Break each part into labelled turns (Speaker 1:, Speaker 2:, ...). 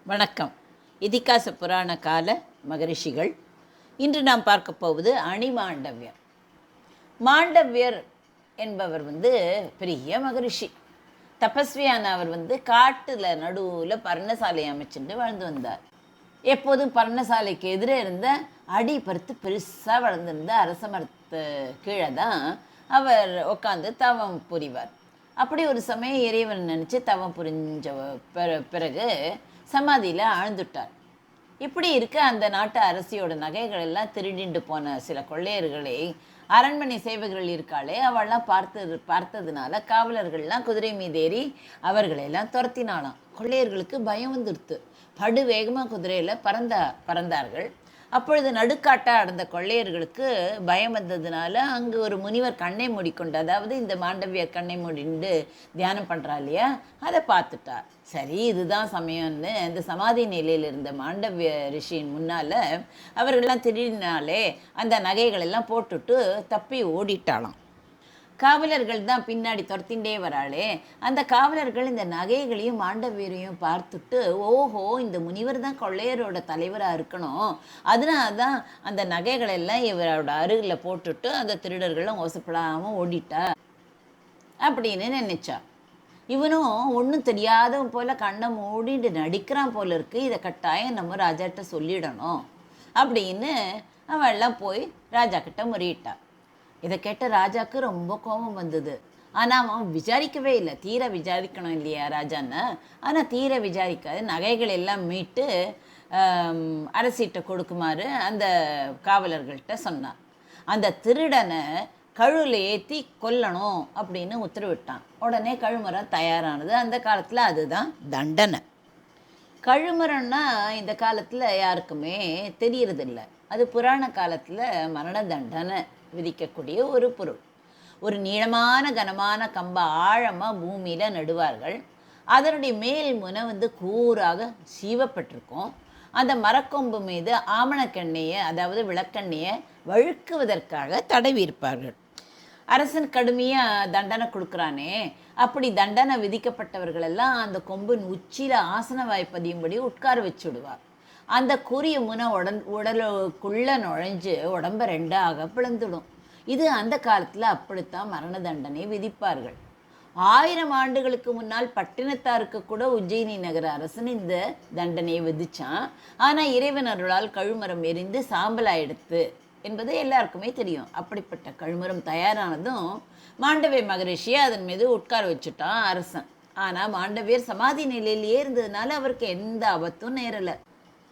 Speaker 1: வணக்கம். இதிகாச புராண கால மகரிஷிகள். இன்று நாம் பார்க்க போவது அணிமாண்டவியர். மாண்டவியர் என்பவர் பெரிய மகரிஷி, தபஸ்வியான அவர் காட்டில் நடுவில் பர்ணசாலை அமைச்சுட்டு வாழ்ந்து வந்தார். எப்போதும் பர்ணசாலைக்கு எதிரே இருந்த அடி பருத்து பெருசாக வளர்ந்துருந்த அரச மரத்து கீழே தான் அவர் உட்காந்து தவம் புரிவார். அப்படி ஒரு சமயம் இறைவன் நினச்சி தவம் புரிஞ்ச பிறகு சமாதியில் ஆழ்ந்துட்டார். இப்படி இருக்க அந்த நாட்டு அரசியோட நகைகள் எல்லாம் திருடிண்டு போன சில கொள்ளையர்களை அரண்மனை சேவகர்கள் இருக்காளே அவள்லாம் பார்த்ததுனால காவலர்கள்லாம் குதிரை மீதேறி அவர்களெல்லாம் துரத்தினாலாம். கொள்ளையர்களுக்கு பயம் வந்துடுத்து. படு வேகமாக குதிரையில் பறந்தார்கள். அப்பொழுது நடுக்காட்டாக அடர்ந்த கொள்ளையர்களுக்கு பயம் வந்ததுனால அங்கு ஒரு முனிவர் கண்ணை மூடிக்கொண்டு, அதாவது இந்த மாண்டவியர் கண்ணை மூடிண்டு தியானம் பண்ணுறா இல்லையா, அதை பார்த்துட்டார். சரி, இதுதான் சமயம்னு அந்த சமாதி நிலையில் இருந்த மாண்டவிய ரிஷியின் முன்னால் அவர்கள்லாம் திடீர்னாலே அந்த நகைகளெல்லாம் போட்டுட்டு தப்பி ஓடிட்டாளாம். காவலர்கள் தான் பின்னாடி துரத்தின்றே வராளே. அந்த காவலர்கள் இந்த நகைகளையும் மாண்டவியரையும் பார்த்துட்டு, ஓஹோ, இந்த முனிவர் தான் கொள்ளையரோட தலைவராக இருக்கணும், அதனால தான் அந்த நகைகளெல்லாம் இவரோட அருகில் போட்டுட்டு அந்த திருடர்களும் ஓசப்படாமல் ஓடிட்டா அப்படின்னு நினைச்சா. இவனும் ஒன்றும் தெரியாதவன் போல் கண்ணை மூடிட்டு நடிக்கிறான் போல இருக்கு, இதை கட்டாயம் நம்ம ராஜாட்ட சொல்லிடணும் அப்படின்னு அவெல்லாம் போய் ராஜா கிட்ட முறையிட்டா. இதை கேட்ட ராஜாவுக்கு ரொம்ப கோபம் வந்தது. ஆனால் அவன் விசாரிக்கவே இல்லை. தீர விசாரிக்கணும் இல்லையா ராஜான்னு. ஆனால் தீர விசாரிக்காது நகைகள் எல்லாம் மீட்டு அரசிட்ட கொடுக்குமாறு அந்த காவலர்கள்ட்ட சொன்னான். அந்த திருடனை கழுவில் ஏற்றி கொல்லணும் அப்படின்னு உத்தரவிட்டான். உடனே கழுமரம் தயாரானது. அந்த காலத்தில் அதுதான் தண்டனை. கழுமரம்னா இந்த காலத்தில் யாருக்குமே தெரியறதில்லை. அது புராண காலத்தில் மரண தண்டனை விதிக்கக்கூடிய ஒரு பொருள். ஒரு நீளமான கனமான கம்பை ஆழமாக பூமியில் நடுவார்கள். அதனுடைய மேல் முனை கூராக சீவப்பட்டிருக்கும். அந்த மரக்கொம்பு மீது ஆமணக்கெண்ணெயை, அதாவது விளக்கெண்ணெயை வழுக்குவதற்காக தடவி இருப்பார்கள். அரசன் கடுமையாக தண்டனை கொடுக்குறானே, அப்படி தண்டனை விதிக்கப்பட்டவர்களெல்லாம் அந்த கொம்பின் உச்சியில் ஆசன வாய்ப்பதியும்படி உட்கார வச்சு விடுவார். அந்த கூரிய முனை உடலுக்குள்ளே நுழைஞ்சு உடம்பை ரெண்டாக பிளந்துடும். இது அந்த காலத்தில் அப்படித்தான் மரண தண்டனை விதிப்பார்கள். 1000 ஆண்டுகளுக்கு முன்னால் பட்டினத்தாருக்கு கூட உஜ்ஜயினி நகர அரசன் இந்த தண்டனையை விதிச்சான். ஆனால் இறைவன் அருளால் கழுமரம் எரிந்து சாம்பலாயிடுத்து என்பது எல்லாருக்குமே தெரியும். அப்படிப்பட்ட கழுமரம் தயாரானதும் மாண்டவிய மகரிஷியை அதன் மீது உட்கார வச்சுட்டான் அரசன். ஆனால் மாண்டவியர் சமாதி நிலையிலேயே இருந்ததுனால அவருக்கு எந்த ஆபத்தும் நேரலை.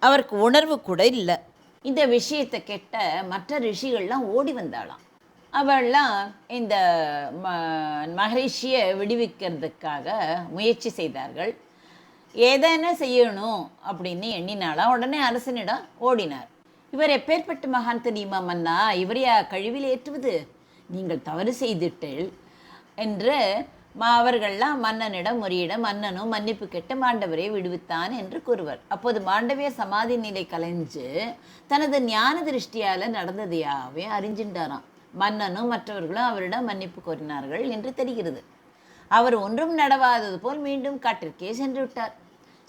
Speaker 1: அவருக்கு உணர்வு கூட இல்லை. இந்த விஷயத்தை கேட்ட மற்ற ரிஷிகள்லாம் ஓடி வந்தாளாம். அவள்லாம் இந்த மகரிஷியை விடுவிக்கிறதுக்காக முயற்சி செய்தார்கள். ஏதேனும் செய்யணும் அப்படின்னு எண்ணினாலாம். உடனே அரசனிடம் ஓடினார். இவர் எப்பேற்பட்ட மகான் தெரியுமா மன்னா, இவரையா கழிவில் ஏற்றுவது? நீங்கள் தவறு செய்துட்டீர்கள் என்று அவர்கள்லாம் மன்னனிடம் முறையிட மன்னனும் மன்னிப்பு கேட்டு மாண்டவரை விடுவித்தான் என்று கூறுவர். அப்போது மாண்டவியர் சமாதி நிலை கலைஞ்சு தனது ஞான திருஷ்டியால் நடந்ததையாவே அறிஞ்சின்றாராம். மன்னனும் மற்றவர்களும் அவரிடம் மன்னிப்பு கோரினார்கள் என்று தெரிகிறது. அவர் ஒன்றும் நடவாதது போல் மீண்டும் காட்டிற்கே சென்று விட்டார்.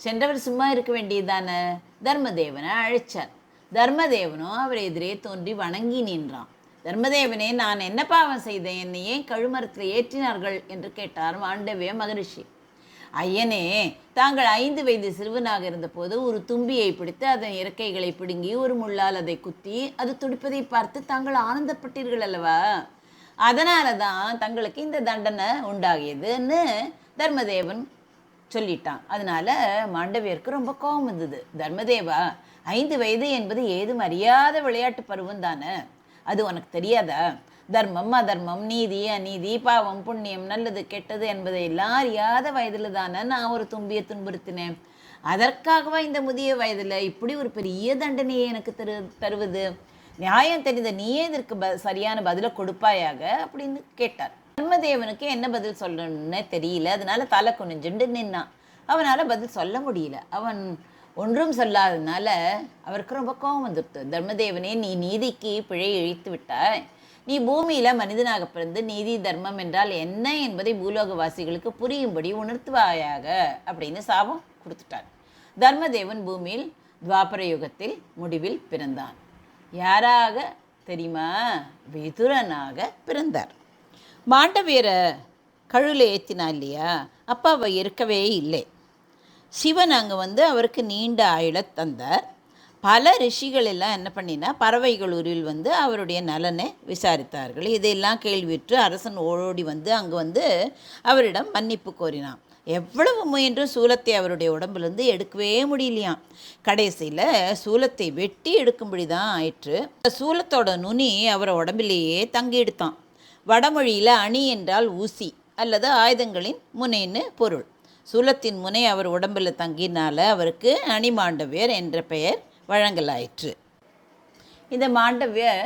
Speaker 1: சென்றவர் சும்மா இருக்க வேண்டியதானே. தர்மதேவனை அழைச்சார். தர்மதேவனும் அவர் எதிரே தோன்றி வணங்கி நின்றான். தர்மதேவனே, நான் என்ன பாவம் செய்தேன், என்னை ஏன் கழுமரத்தில் ஏற்றினார்கள் என்று கேட்டார் மாண்டவிய மகரிஷி. ஐயனே, தாங்கள் 5 வயது சிறுவனாக இருந்தபோது ஒரு தும்பியை பிடித்து அதன் இறக்கைகளை பிடுங்கி ஒரு முள்ளால் அதை குத்தி அது துடிப்பதை பார்த்து தாங்கள் ஆனந்தப்பட்டீர்கள் அல்லவா? அதனால தான் தங்களுக்கு இந்த தண்டனை உண்டாகியதுன்னு தர்மதேவன் சொல்லிட்டான். அதனால மாண்டவியருக்கு ரொம்ப கோபம் வந்தது. தர்மதேவா, 5 வயது என்பது ஏதும் அறியாத விளையாட்டு பருவம் தானே, அது உனக்கு தெரியாதா? தர்மம் அதர்மம், நீதி அநீதி, பாவம் புண்ணியம், நல்லது கெட்டது என்பதை எல்லாம் அறியாத வயதில் தானே நான் ஒரு தும்பியை துன்புறுத்தினேன். அதற்காகவா இந்த முதிய வயதில் இப்படி ஒரு பெரிய தண்டனையை எனக்கு தருவது? நியாயம் தெரிந்த நீயே இதற்கு சரியான பதிலை கொடுப்பாயாக அப்படின்னு கேட்டார். தர்மதேவனுக்கு என்ன பதில் சொல்லணும்னு தெரியல. அதனால தலை குனிஞ்சுண்டு நின்னான். அவனால் பதில் சொல்ல முடியல. அவன் ஒன்றும் சொல்லாததுனால அவருக்கு ரொம்ப கோபம் வந்துடுத்து. தர்மதேவனே, நீ நீதிக்கு பிழை இழித்து விட்டாய். நீ பூமியில் மனிதனாக பிறந்து நீதி தர்மம் என்றால் என்ன என்பதை பூலோகவாசிகளுக்கு புரியும்படி உணர்த்துவாயாக அப்படின்னு சாபம் கொடுத்துட்டார். தர்மதேவன் பூமியில் துவாபர யுகத்தில் முடிவில் பிறந்தான். யாராக தெரியுமா? விதுரனாக பிறந்தார். மாண்டவியரை கழுவில் ஏற்றினா இல்லையா, அப்போ அவ இருக்கவே இல்லை. சிவன் அங்கே அவருக்கு நீண்ட ஆயுளை தந்தார். பல ரிஷிகள் எல்லாம் என்ன பண்ணினா பறவைகளூரில் அவருடைய நலனை விசாரித்தார்கள். இதையெல்லாம் கேள்வியுற்று அரசன் ஓடி அங்கே அவரிடம் மன்னிப்பு கோரினான். எவ்வளவு முயன்றும் சூலத்தை அவருடைய உடம்புலேருந்து எடுக்கவே முடியலையாம். கடைசியில் சூலத்தை வெட்டி எடுக்கும்படி தான் ஆயிற்று. சூலத்தோட நுனி அவரை உடம்பிலேயே தங்கி எடுத்தான். வடமொழியில் அணி என்றால் ஊசி அல்லது ஆயுதங்களின் முனைன்னு பொருள். சூலத்தின் முனை அவர் உடம்பில் தங்கினால அவருக்கு அணிமாண்டவியர் என்ற பெயர் வழங்கலாயிற்று. இந்த மாண்டவியர்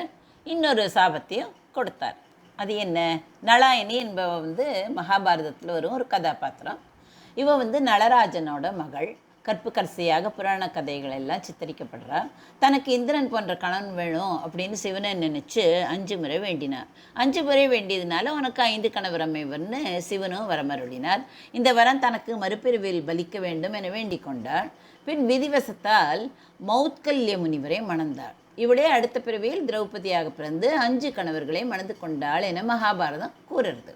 Speaker 1: இன்னொரு சாபத்தையும் கொடுத்தார். அது என்ன? நளாயினி என்பவ மகாபாரதத்தில் வரும் ஒரு கதாபாத்திரம். இவ நளராஜனோட மகள். கற்புக்கரசியாக புராண கதைகள் எல்லாம் சித்தரிக்கப்படுறா. தனக்கு இந்திரன் போன்ற கணவன் வேணும் அப்படின்னு சிவனை நினச்சி 5 முறை வேண்டினார். 5 முறை வேண்டியதுனால உனக்கு 5 கணவர் அமைவர்னு சிவனும் வரமருளினார். இந்த வரம் தனக்கு மறுபிரிவில் பலிக்க வேண்டும் என வேண்டிக் கொண்டாள். பின் விதிவசத்தால் மௌத்கல்ய முனிவரை மணந்தாள். இவளே அடுத்த பிறவியில் திரௌபதியாக பிறந்து 5 கணவர்களை மணந்து கொண்டாள் என மகாபாரதம் கூறுறது.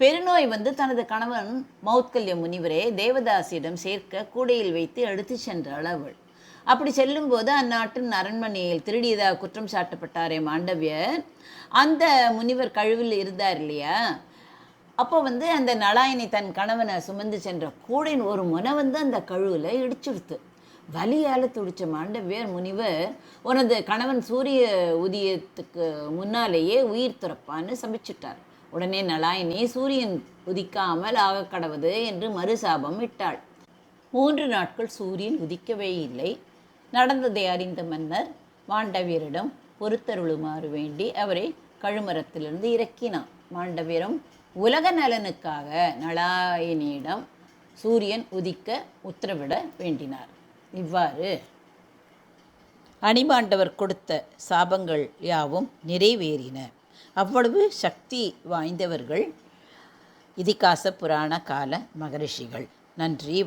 Speaker 1: பெருநோய் தனது கணவன் மௌத்கல்ய முனிவரை தேவதாசியிடம் சேர்க்க கூடையில் வைத்து எடுத்து சென்றாள் அவள். அப்படி செல்லும்போது அந்நாட்டின் அரண்மனையில் திருடியதாக குற்றம் சாட்டப்பட்டாரே மாண்டவியர், அந்த முனிவர் கழுவில் இருந்தார் இல்லையா, அப்போ அந்த நளாயினி தன் கணவனை சுமந்து சென்ற கூடையின் ஒரு முனை அந்த கழுவில் இடிச்சுடுத்து. வலியால் துடித்த மாண்டவியர் முனிவர், உனது கணவன் சூரிய உதயத்துக்கு முன்னாலேயே உயிர் துறப்பான்னு சபிச்சுட்டார். உடனே நளாயினி சூரியன் உதிக்காமல் ஆகக்கடவது என்று மறுசாபம் இட்டாள். 3 நாட்கள் சூரியன் உதிக்கவே இல்லை. நடந்ததை அறிந்த மன்னர் மாண்டவியரிடம் பொறுத்தருளுமாறு வேண்டி அவரை கழுமரத்திலிருந்து இறக்கினான். மாண்டவியரும் உலக நலனுக்காக நளாயினியிடம் சூரியன் உதிக்க உத்தரவிட வேண்டினார். இவ்வாறு அணிமாண்டவர் கொடுத்த சாபங்கள் யாவும் நிறைவேறின. அவ்வளவு சக்தி வாய்ந்தவர்கள் இதிகாச புராண கால மகரிஷிகள். நன்றி.